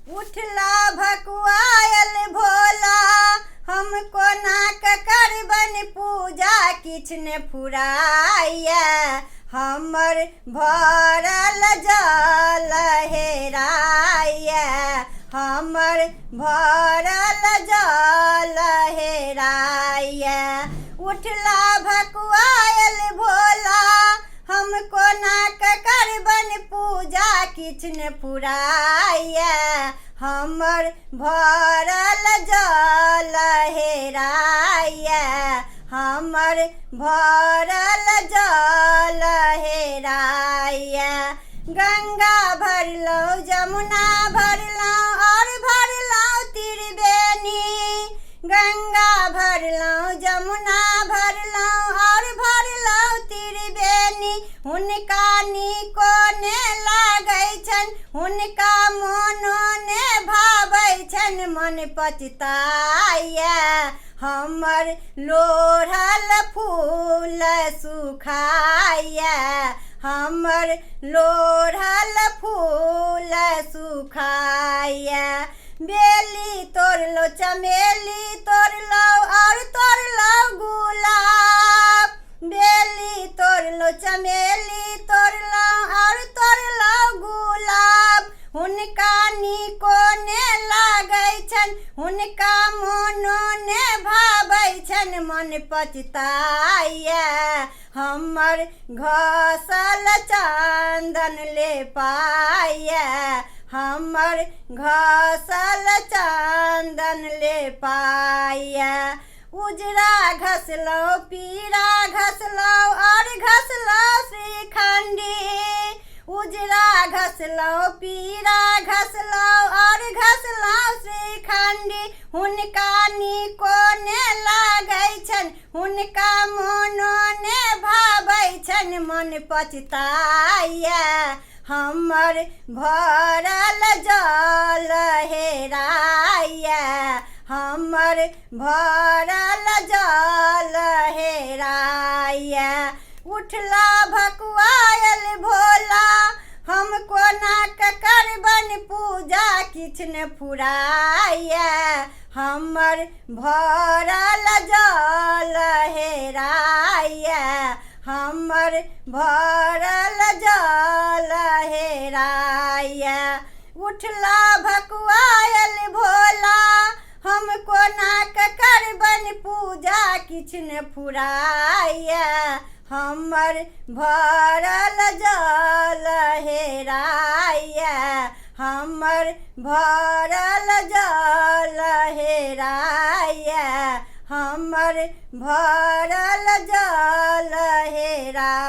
उठला भकुआयल भोला, हमको नाक करबन पूजा किछ ने फुराइया। हमर भरल जल हेराइया, हमर भरल जल हेराइया। उठला भकुआयल भोला, हमको नाक करबन पूजा किछ ने फुराइया। हमर भरल जल हेराइया, हमर भरल जल हेराइया। गंगा भरलौ जमुना भरलौ और भरलौ त्रिवेणी। गंगा भरलौ जमुना भरलौ और भरलौ त्रिवेणी। हुनका नीको ने लागै छन, हुनका मोनो ने भावै छन मन पछताइया। हमर लोढ़ल फूल सुखाइया, हमर लोढ़ल फूल सुखाइया। बेली तोड़लो चमेली तोड़लो और तोड़लो गुलाब। बेली तोड़लो चमेली तोड़लो और तोड़लो गुलाब। हुनका नीको ने लागै छन, हुनका मोनो ने भावै छन मन पछताइया। हमर घसल चंदन ले पाइया, हमर घसल चंदन ले पाइया। उजरा घसलो पीरा घसलो और घसलो श्रीखंडी। उजरा घसलो पीरा घसलो और घसलो श्रीखंडी। हुनका नीको ने लागै छन, हुनका मोनो ने भावै छन मन पछताइया। हमर भरल जल हेराइया, हमर भरल जल हेराइया। उठला भकुआयल भोला, हमको नाक करबन पूजा किछ ने फुराइया। हमर भरल जल हेराइया, हमर भरल जल हेराइया। उठला भकुआयल भोला, हमको नाक करबन पूजा किछ ने फुराइया। हमर भरल जल हेराइया, हमर भरल जल हेराइया, हमर भरल जल हेराइया।